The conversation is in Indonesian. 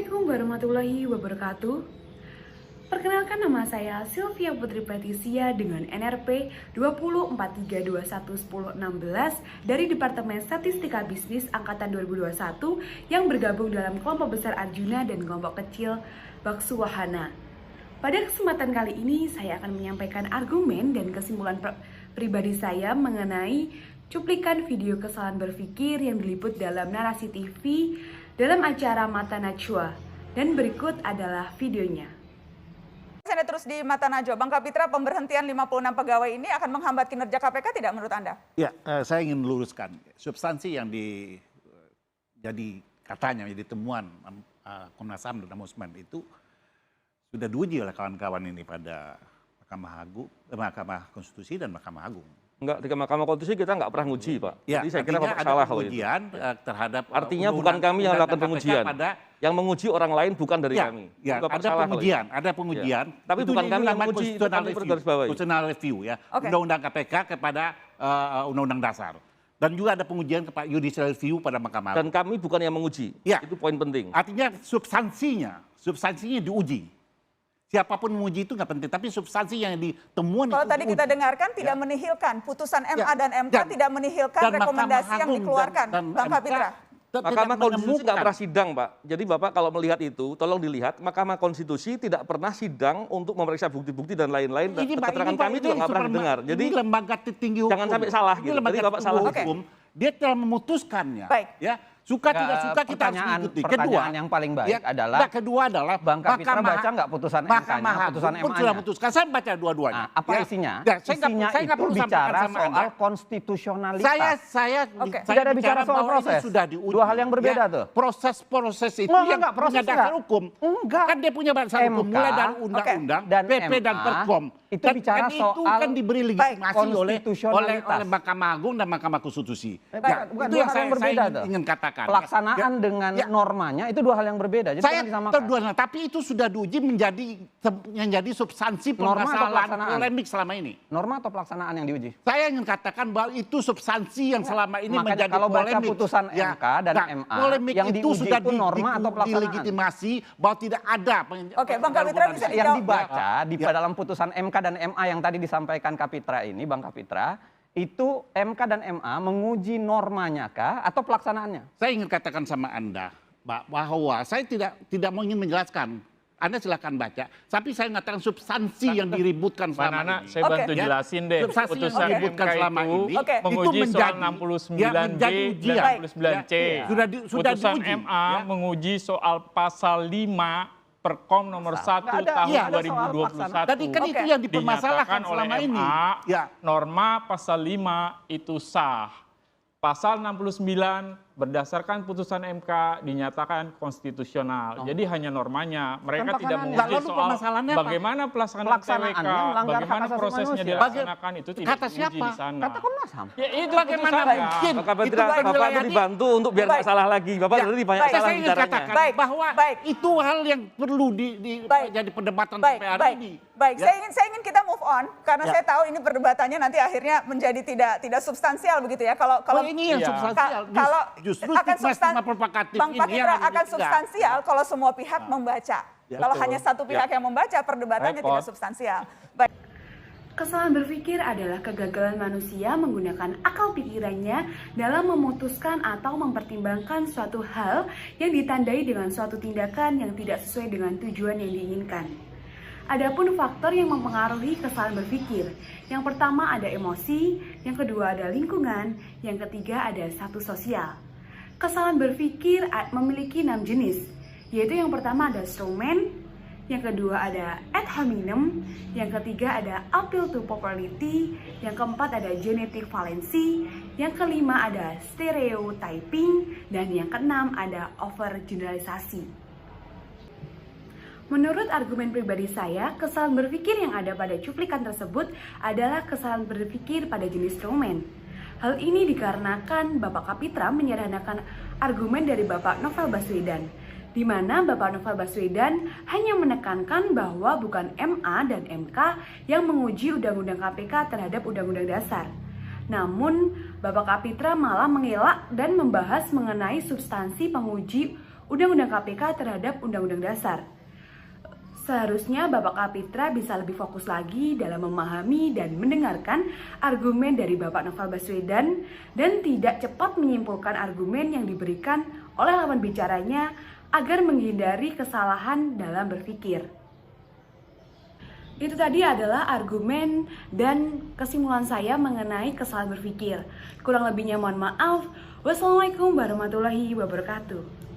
Assalamualaikum warahmatullahi wabarakatuh. Perkenalkan, nama saya Sylvia Putri Patricia dengan NRP 2043211016 dari Departemen Statistika Bisnis Angkatan 2021 yang bergabung dalam kelompok besar Arjuna dan kelompok kecil Baksu Wahana. Pada kesempatan kali ini saya akan menyampaikan argumen dan kesimpulan pribadi saya mengenai cuplikan video kesalahan berpikir yang diliput dalam narasi TV dalam acara Mata Najwa, dan berikut adalah videonya. Anda terus di Mata Najwa, Bang Kapitra, pemberhentian 56 pegawai ini akan menghambat kinerja KPK tidak menurut Anda? Ya, saya ingin luruskan substansi yang katanya jadi temuan Komnas HAM dan Ombudsman itu sudah diuji oleh kawan-kawan ini pada Mahkamah Konstitusi dan Mahkamah Agung. Enggak, di Mahkamah Konstitusi kita nggak pernah nguji, Pak. Ya, jadi saya kira Bapak salah kalau itu. Terhadap artinya bukan kami yang melakukan pengujian. Yang menguji orang lain bukan dari kami. Ya, ada pengujian. Ya. Tapi bukan kami yang menguji, itu constitutional review ya. Okay. Undang-undang KPK kepada Undang-Undang Dasar. Dan juga ada pengujian kepada judicial review pada Mahkamah Agung. Dan kami bukan yang menguji. Ya. Itu poin penting. Artinya substansinya diuji. Siapapun menguji itu nggak penting, tapi substansi yang ditemuan. Kalau tadi kita dengarkan tidak menihilkan putusan MA dan MK, tidak menihilkan rekomendasi yang dikeluarkan, Bang Kapitra. Mahkamah Konstitusi nggak pernah sidang, Pak. Jadi Bapak kalau melihat itu, tolong dilihat Mahkamah Konstitusi tidak pernah sidang untuk memeriksa bukti-bukti dan lain-lain. Dan keterangan kami juga nggak pernah didengar. Jadi lembaga tinggi hukum. Jangan sampai salah gitu. Jadi Bapak salah hukum. Dia telah memutuskannya. Baik. Ya. Suka tidak suka kita harus mengikuti. Pertanyaan yang paling baik adalah Bang Kapitra baca nggak putusan MK-nya, putusan MA-nya? Sudah memutuskan, saya baca dua-duanya. Apa isinya? Isinya itu bicara soal konstitusionalitas. Tidak ada bicara soal proses. Sudah diuji. Dua hal yang berbeda tuh. Proses itu yang punya dasar hukum. Enggak. Kan dia punya dasar hukum mulai dari undang-undang, PP dan Perpom. Itu bicara soal itu kan diberi legitimasi oleh Mahkamah Agung dan Mahkamah Konstitusi. Itu yang saya ingin katakan. Pelaksanaan dengan normanya itu dua hal yang berbeda. Jadi saya terduga, tapi itu sudah diuji menjadi substansi permasalahan polemik selama ini. Norma atau pelaksanaan yang diuji? Saya ingin katakan bahwa itu substansi yang selama ini menjadi kalau polemik. Kalau baca putusan MK dan MA, polemik yang itu sudah norma atau pelaksanaan? Dilegitimasi bahwa tidak ada. Oke, Bang Kapitra bisa yang dibaca di dalam putusan MK dan MA yang tadi disampaikan Kapitra ini, Bang Kapitra, itu MK dan MA menguji normanya kah atau pelaksanaannya? Saya ingin katakan sama Anda bahwa saya tidak mau ingin menjelaskan. Anda silakan baca. Tapi saya mengatakan substansi yang diributkan selama ini. Saya bantu jelasin deh. Putusan yang diributkan selama ini menguji soal 69B dan 69C. Putusan MA menguji soal pasal 5 Perkom nomor 1 tahun 2021. Tadi kan itu yang dipermasalahkan selama ini. Norma pasal 5 itu sah. Pasal 69 berdasarkan putusan MK dinyatakan konstitusional. Jadi hanya normanya. Mereka tidak menguji soal bagaimana pelaksanaan TWK, bagaimana prosesnya dilaksanakan, itu tidak diuji di sana. Kata Komnas HAM. Ya itu bagaimana mungkin. Bapak itu dibantu untuk biar nggak salah lagi. Bapak tadi banyak salah bicaranya. Bahwa itu hal yang perlu jadi perdebatan sampai hari ini. Baik, saya ingin kita move on karena saya tahu ini perdebatannya nanti akhirnya menjadi tidak substansial begitu ya. Kalau ini yang substansial. Justru akan Bang Kapitra akan substansial kalau semua pihak membaca. Kalau hanya satu pihak yang membaca, perdebatannya tidak substansial. Baik. Kesalahan berpikir adalah kegagalan manusia menggunakan akal pikirannya dalam memutuskan atau mempertimbangkan suatu hal yang ditandai dengan suatu tindakan yang tidak sesuai dengan tujuan yang diinginkan. Adapun faktor yang mempengaruhi kesalahan berpikir, yang pertama ada emosi, yang kedua ada lingkungan, yang ketiga ada status sosial. Kesalahan berpikir memiliki 6 jenis, yaitu yang pertama ada strawman, yang kedua ada ad hominem, yang ketiga ada appeal to popularity, yang keempat ada genetic valency, yang kelima ada stereotyping, dan yang keenam ada overgeneralisasi. Menurut argumen pribadi saya, kesalahan berpikir yang ada pada cuplikan tersebut adalah kesalahan berpikir pada jenis strawman. Hal ini dikarenakan Bapak Kapitra menyederhanakan argumen dari Bapak Novel Baswedan, di mana Bapak Novel Baswedan hanya menekankan bahwa bukan MA dan MK yang menguji Undang-Undang KPK terhadap Undang-Undang Dasar. Namun, Bapak Kapitra malah mengelak dan membahas mengenai substansi penguji Undang-Undang KPK terhadap Undang-Undang Dasar. Seharusnya Bapak Kapitra bisa lebih fokus lagi dalam memahami dan mendengarkan argumen dari Bapak Novel Baswedan dan tidak cepat menyimpulkan argumen yang diberikan oleh lawan bicaranya agar menghindari kesalahan dalam berpikir. Itu tadi adalah argumen dan kesimpulan saya mengenai kesalahan berpikir. Kurang lebihnya mohon maaf. Wassalamualaikum warahmatullahi wabarakatuh.